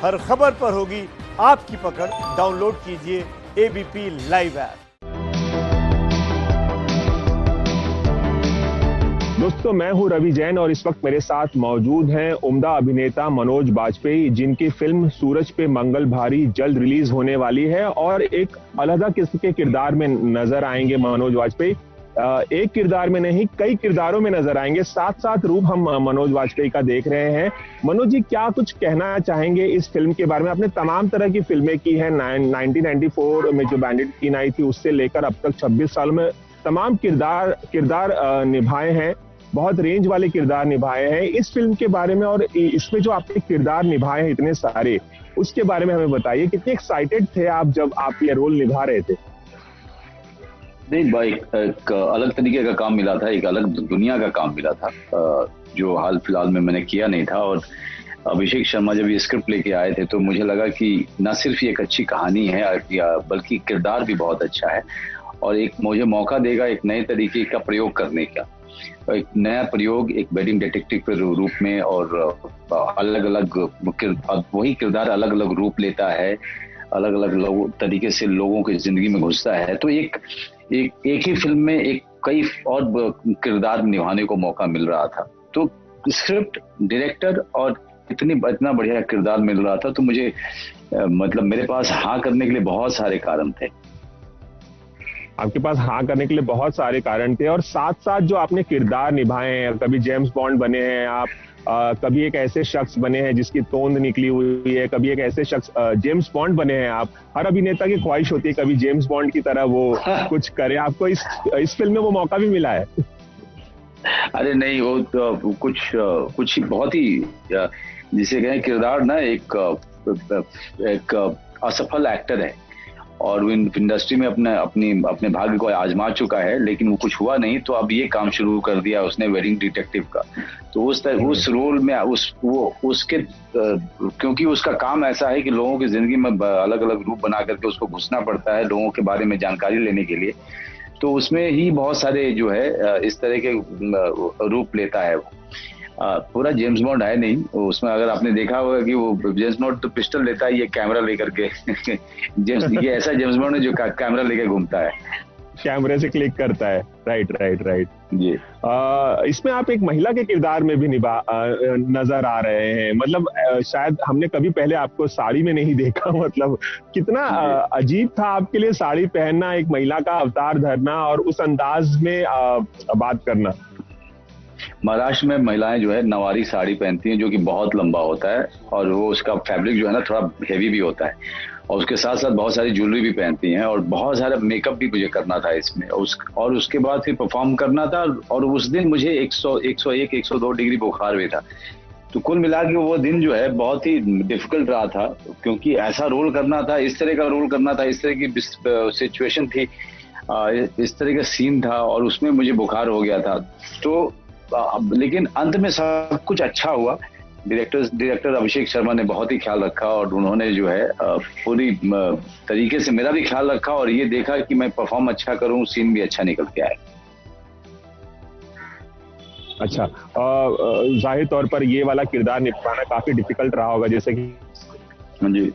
हर खबर पर होगी आपकी पकड़। डाउनलोड कीजिए एबीपी लाइव ऐप। दोस्तों, मैं हूं रवि जैन और इस वक्त मेरे साथ मौजूद हैं उम्दा अभिनेता मनोज बाजपेयी, जिनकी फिल्म सूरज पे मंगल भारी जल्द रिलीज होने वाली है और एक अलग किस्म के किरदार में नजर आएंगे मनोज बाजपेयी। एक किरदार में नहीं, कई किरदारों में नजर आएंगे। सात सात रूप हम मनोज बाजपेयी का देख रहे हैं। मनोज जी, क्या कुछ कहना चाहेंगे इस फिल्म के बारे में? आपने तमाम तरह की फिल्में की हैं। 1994 में जो बैंडिट क्वीन आई थी, उससे लेकर अब तक 26 साल में तमाम किरदार निभाए हैं। बहुत रेंज वाले किरदार निभाए हैं। इस फिल्म के बारे में और इसमें जो आपने किरदार निभाए हैं इतने सारे, उसके बारे में हमें बताइए। कितने एक्साइटेड थे आप जब आप ये रोल निभा रहे थे? नहीं भाई, एक अलग तरीके का काम मिला था, एक अलग दुनिया का काम मिला था जो हाल फिलहाल में मैंने किया नहीं था। और अभिषेक शर्मा जब ये स्क्रिप्ट लेके आए थे तो मुझे लगा कि न सिर्फ ये एक अच्छी कहानी है बल्कि किरदार भी बहुत अच्छा है और एक मुझे मौका देगा एक नए तरीके का प्रयोग करने का। एक नया प्रयोग एक वेडिंग डिटेक्टिव के रूप में, और अलग अलग वही किरदार अलग अलग रूप लेता है, अलग अलग तरीके से लोगों की जिंदगी में घुसता है। तो एक ही फिल्म में एक कई और किरदार निभाने को मौका मिल रहा था। तो स्क्रिप्ट, डायरेक्टर और इतना बढ़िया किरदार मिल रहा था, तो मुझे मतलब मेरे पास हाँ करने के लिए बहुत सारे कारण थे। आपके पास हाँ करने के लिए बहुत सारे कारण थे और साथ साथ जो आपने किरदार निभाए हैं, कभी जेम्स बॉन्ड बने हैं आप, कभी एक ऐसे शख्स बने हैं जिसकी तोंद निकली हुई है, कभी एक ऐसे शख्स जेम्स बॉन्ड बने हैं आप। हर अभिनेता की ख्वाहिश होती है कभी जेम्स बॉन्ड की तरह वो कुछ करे। आपको इस फिल्म में वो मौका भी मिला है? अरे नहीं, वो तो कुछ बहुत ही जिसे कहें किरदार ना एक असफल एक्टर है और वो इंडस्ट्री में अपने भाग्य को आजमा चुका है, लेकिन वो कुछ हुआ नहीं। तो अब ये काम शुरू कर दिया उसने वेडिंग डिटेक्टिव का। तो उस रोल में उसके क्योंकि उसका काम ऐसा है कि लोगों की जिंदगी में अलग अलग रूप बना करके उसको घुसना पड़ता है लोगों के बारे में जानकारी लेने के लिए। तो उसमें ही बहुत सारे जो है इस तरह के रूप लेता है। पूरा जेम्स बॉन्ड है नहीं उसमें। अगर आपने देखा होगा कि वो जेम्स बॉन्ड तो पिस्टल लेता है, ये कैमरा लेकर के ये ऐसा जेम्स बॉन्ड है जो कैमरा लेकर घूमता है, कैमरे से क्लिक करता है। राइट जी। इसमें आप एक महिला के किरदार में भी नजर आ रहे हैं। मतलब शायद हमने कभी पहले आपको साड़ी में नहीं देखा। मतलब कितना अजीब था आपके लिए साड़ी पहनना, एक महिला का अवतार धरना और उस अंदाज में बात करना। महाराष्ट्र में महिलाएं जो है नवारी साड़ी पहनती हैं जो कि बहुत लंबा होता है और वो उसका फैब्रिक जो है ना थोड़ा हेवी भी होता है, और उसके साथ साथ बहुत सारी ज्वेलरी भी पहनती हैं और बहुत सारा मेकअप भी मुझे करना था इसमें और उसके बाद फिर परफॉर्म करना था। और उस दिन मुझे 101-102 डिग्री बुखार भी था। तो कुल मिला के वो दिन जो है बहुत ही डिफिकल्ट रहा था, क्योंकि ऐसा रोल करना था, इस तरह का रोल करना था, इस तरह की सिचुएशन थी, इस तरह का सीन था और उसमें मुझे बुखार हो गया था। तो लेकिन अंत में सब कुछ अच्छा हुआ। डायरेक्टर अभिषेक शर्मा ने बहुत ही ख्याल रखा और उन्होंने जो है पूरी तरीके से मेरा भी ख्याल रखा और ये देखा कि मैं परफॉर्म अच्छा करूं, सीन भी अच्छा निकल के आए। अच्छा, जाहिर तौर पर ये वाला किरदार निभाना काफी डिफिकल्ट रहा होगा। जैसे कि जी,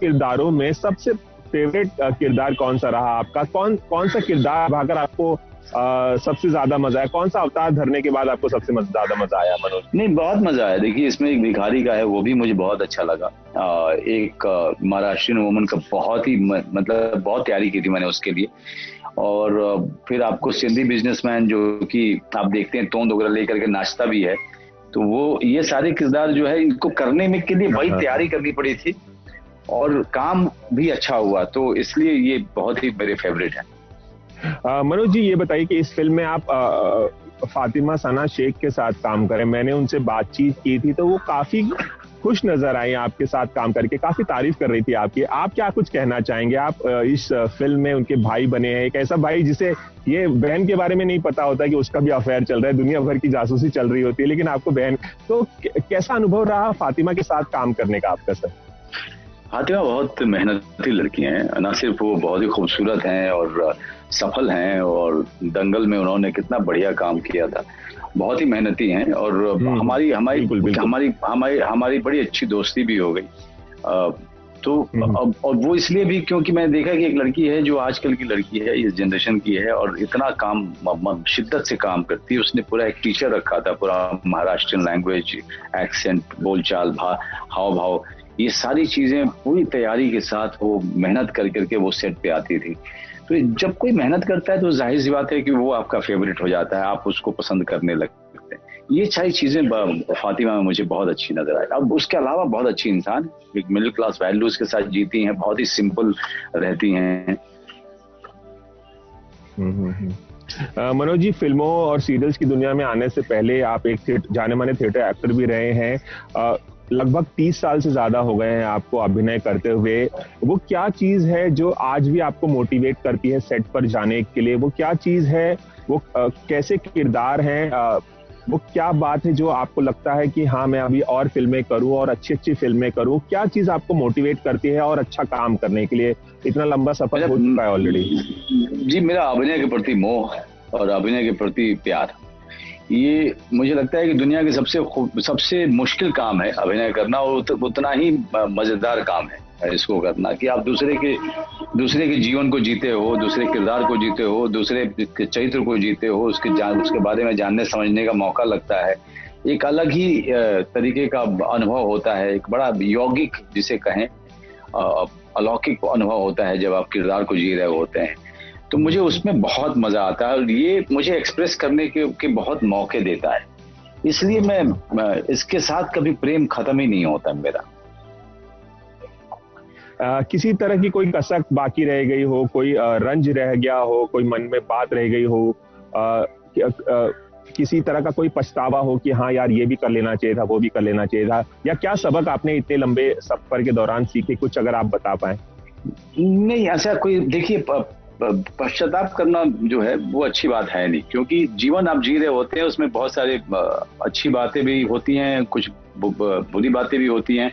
किरदारों में सबसे फेवरेट किरदार कौन सा रहा आपका? कौन सा किरदार निभाकर आपको सबसे ज्यादा मजा आया? कौन सा अवतार धरने के बाद आपको सबसे ज्यादा मजा आया मनोज? नहीं, बहुत मजा आया। देखिए, इसमें एक भिखारी का है, वो भी मुझे बहुत अच्छा लगा। एक महाराष्ट्रियन वुमन का बहुत ही मतलब बहुत तैयारी की थी मैंने उसके लिए। और फिर आपको सिंधी बिजनेसमैन जो कि आप देखते हैं तोंद वगैरह लेकर के नाचता भी है, तो वो ये सारे किरदार जो है इनको करने में के लिए बड़ी तैयारी करनी पड़ी थी और काम भी अच्छा हुआ। तो इसलिए ये बहुत ही मेरे फेवरेट है। मनोज जी, ये बताइए कि इस फिल्म में आप फातिमा सना शेख के साथ काम करें। मैंने उनसे बातचीत की थी तो वो काफी खुश नजर आई आपके साथ काम करके, काफी तारीफ कर रही थी आपकी। आप क्या कुछ कहना चाहेंगे? आप इस फिल्म में उनके भाई बने हैं, एक ऐसा भाई जिसे ये बहन के बारे में नहीं पता होता कि उसका भी अफेयर चल रहा है, दुनिया भर की जासूसी चल रही होती है, लेकिन आपको बहन। तो कैसा अनुभव रहा फातिमा के साथ काम करने का आपका? सर, फातिमा बहुत मेहनती लड़की हैं। न सिर्फ वो बहुत ही खूबसूरत हैं और सफल हैं, और दंगल में उन्होंने कितना बढ़िया काम किया था। बहुत ही मेहनती हैं और हमारी हमारी बिल्कुल, बिल्कुल। हमारी हमारी हमारी बड़ी अच्छी दोस्ती भी हो गई। तो अब और वो इसलिए भी क्योंकि मैंने देखा कि एक लड़की है जो आजकल की लड़की है, इस जनरेशन की है और इतना काम शिद्दत से काम करती है। उसने पूरा एक टीचर रखा था, पूरा महाराष्ट्रियन लैंग्वेज, एक्सेंट, बोलचाल, हाव भाव, ये सारी चीजें पूरी तैयारी के साथ वो मेहनत कर करके वो सेट पे आती थी। तो जब कोई मेहनत करता है तो जाहिर सी बात है कि वो आपका फेवरेट हो जाता है, आप उसको पसंद करने लगते हैं। ये सारी चीजें फातिमा में मुझे बहुत अच्छी नजर आई। अब उसके अलावा बहुत अच्छी इंसान, एक मिडिल क्लास वैल्यूज के साथ जीती हैं, बहुत ही सिंपल रहती हैं। मनोज जी, फिल्मों और सीरियल्स की दुनिया में आने से पहले आप एक जाने माने थिएटर एक्टर भी रहे हैं। लगभग 30 साल से ज्यादा हो गए हैं आपको अभिनय करते हुए। वो क्या चीज है जो आज भी आपको मोटिवेट करती है सेट पर जाने के लिए? वो क्या चीज है? वो कैसे किरदार हैं? वो क्या बात है जो आपको लगता है कि हाँ, मैं अभी और फिल्में करूं और अच्छी अच्छी फिल्में करूं? क्या चीज आपको मोटिवेट करती है और अच्छा काम करने के लिए? इतना लंबा सफर हो चुका है ऑलरेडी। जी, मेरा अभिनय के प्रति मोह और अभिनय के प्रति प्यार, ये मुझे लगता है कि दुनिया के सबसे मुश्किल काम है अभिनय करना, और उतना ही मजेदार काम है इसको करना कि आप दूसरे के जीवन को जीते हो, दूसरे किरदार को जीते हो, दूसरे के चरित्र को जीते हो, उसके बारे में जानने समझने का मौका लगता है। एक अलग ही तरीके का अनुभव होता है, एक बड़ा यौगिक जिसे कहें अलौकिक अनुभव होता है जब आप किरदार को जी रहे होते हैं। तो मुझे उसमें बहुत मजा आता है और ये मुझे एक्सप्रेस करने के बहुत मौके देता है। इसलिए मैं इसके साथ कभी प्रेम खत्म ही नहीं होता मेरा। किसी तरह की कोई कसक बाकी रह गई हो, कोई रंज रह गया हो, कोई मन में बात रह गई हो, किसी तरह का कोई पछतावा हो कि हाँ यार, ये भी कर लेना चाहिए था, वो भी कर लेना चाहिए था, या क्या सबक आपने इतने लंबे सफर के दौरान सीखे, कुछ अगर आप बता पाए? नहीं, ऐसा कोई, देखिए, पश्चाताप करना जो है वो अच्छी बात है नहीं, क्योंकि जीवन आप जी रहे होते हैं, उसमें बहुत सारे अच्छी बातें भी होती हैं, कुछ बुरी बातें भी होती हैं।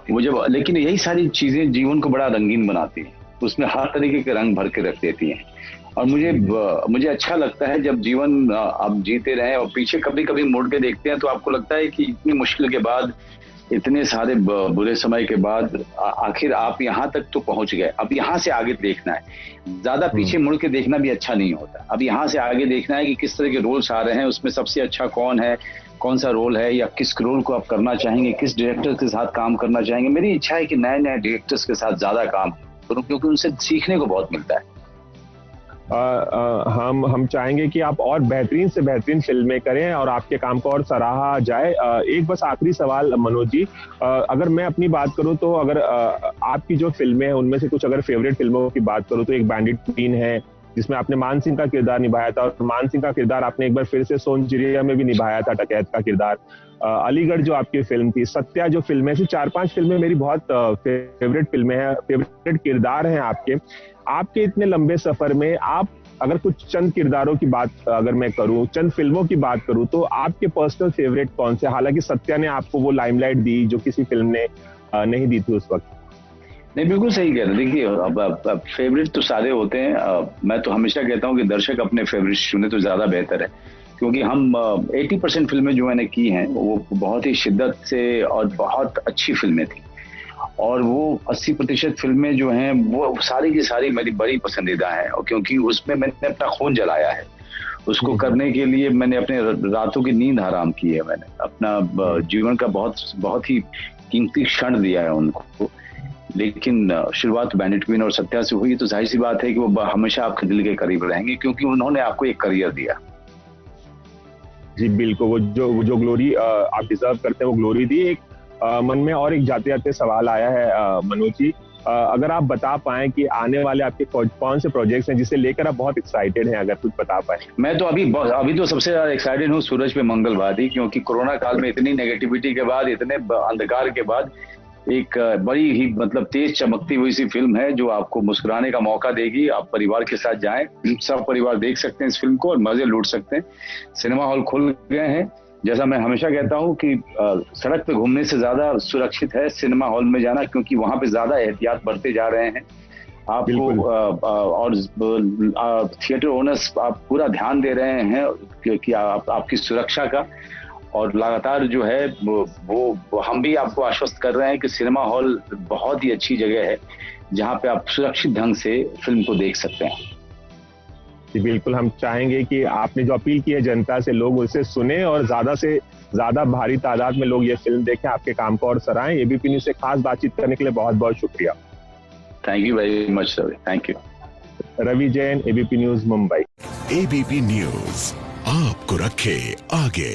लेकिन यही सारी चीजें जीवन को बड़ा रंगीन बनाती हैं, उसमें हर तरीके के रंग भर के रख देती हैं। और मुझे अच्छा लगता है जब जीवन आप जीते रहे और पीछे कभी कभी मुड़ के देखते हैं तो आपको लगता है कि इतनी मुश्किल के बाद, इतने सारे बुरे समय के बाद आखिर आप यहाँ तक तो पहुंच गए। अब यहाँ से आगे देखना है, ज्यादा पीछे मुड़ के देखना भी अच्छा नहीं होता। अब यहाँ से आगे देखना है कि किस तरह के रोल्स आ रहे हैं, उसमें सबसे अच्छा कौन है, कौन सा रोल है, या किस रोल को आप करना चाहेंगे, किस डायरेक्टर के साथ काम करना चाहेंगे। मेरी इच्छा है कि नए नए डायरेक्टर्स के साथ ज्यादा काम करूं, क्योंकि उनसे सीखने को बहुत मिलता है। हम चाहेंगे कि आप और बेहतरीन से बेहतरीन फिल्में करें और आपके काम को और सराहा जाए। एक बस आखिरी सवाल मनोज जी, अगर मैं अपनी बात करूं तो अगर आपकी जो फिल्में हैं उनमें से कुछ अगर फेवरेट फिल्मों की बात करूं तो एक बैंडिट क्वीन है जिसमें आपने मान सिंह का किरदार निभाया था, और मान सिंह का किरदार आपने एक बार फिर से सोनचिड़िया में भी निभाया था, डकैत का किरदार। अलीगढ़ जो आपकी फिल्म थी, सत्या जो फिल्म है, ऐसी 4-5 फिल्में मेरी बहुत फेवरेट फिल्में हैं, फेवरेट किरदार हैं आपके। आपके इतने लंबे सफर में आप अगर कुछ चंद किरदारों की बात अगर मैं करूं, चंद फिल्मों की बात करूं, तो आपके पर्सनल फेवरेट कौन से? हालांकि सत्या ने आपको वो लाइमलाइट दी जो किसी फिल्म ने नहीं दी थी उस वक्त। नहीं, बिल्कुल सही कह रहे हैं। देखिए, अब फेवरेट तो सारे होते हैं। मैं तो हमेशा कहता हूं कि दर्शक अपने फेवरेट चुने तो ज्यादा बेहतर है, क्योंकि हम 80% फिल्में जो मैंने की हैं वो बहुत ही शिद्दत से और बहुत अच्छी फिल्में थी, और वो 80% फिल्में जो हैं वो सारी की सारी मेरी बड़ी पसंदीदा हैं, और क्योंकि उसमें मैंने अपना खून जलाया है। उसको करने के लिए मैंने अपने रातों की नींद हराम की है, मैंने अपना जीवन का बहुत ही कीमती क्षण दिया है उनको। लेकिन शुरुआत बैंडिट क्वीन और सत्या से हुई, तो जाहिर सी बात है कि वो हमेशा आपके दिल के करीब रहेंगे, क्योंकि उन्होंने आपको एक करियर दिया। जी बिल्कुल, वो जो ग्लोरी आप डिजर्व करते हैं वो ग्लोरी दी। एक मन में और एक जाते जाते सवाल आया है मनोज जी, अगर आप बता पाएं कि आने वाले आपके कौन से प्रोजेक्ट्स हैं जिसे लेकर आप बहुत एक्साइटेड हैं, अगर कुछ बता पाए। मैं तो अभी तो सबसे ज्यादा एक्साइटेड हूँ सूरज पे मंगलवादी, क्योंकि कोरोना काल में इतनी नेगेटिविटी के बाद, इतने अंधकार के बाद एक बड़ी ही मतलब तेज चमकती हुई सी फिल्म है जो आपको मुस्कुराने का मौका देगी। आप परिवार के साथ जाएं, सब परिवार देख सकते हैं इस फिल्म को और मजे लूट सकते हैं। सिनेमा हॉल खुल गए हैं। जैसा मैं हमेशा कहता हूं कि सड़क पे घूमने से ज्यादा सुरक्षित है सिनेमा हॉल में जाना, क्योंकि वहां पे ज्यादा एहतियात बरते जा रहे हैं। आपको और थिएटर ओनर्स आप पूरा ध्यान दे रहे हैं कि आपकी सुरक्षा का, और लगातार जो है वो हम भी आपको आश्वस्त कर रहे हैं कि सिनेमा हॉल बहुत ही अच्छी जगह है जहां पे आप सुरक्षित ढंग से फिल्म को देख सकते हैं। जी बिल्कुल, हम चाहेंगे कि आपने जो अपील की है जनता से, लोग उसे सुने और ज्यादा से ज्यादा भारी तादाद में लोग ये फिल्म देखें, आपके काम को और सराहें। एबीपी न्यूज से खास बातचीत करने के लिए बहुत बहुत शुक्रिया। Thank you very much Ravi, thank you. Ravi Jain, ABP news, Mumbai. ABP news आपको रखे आगे।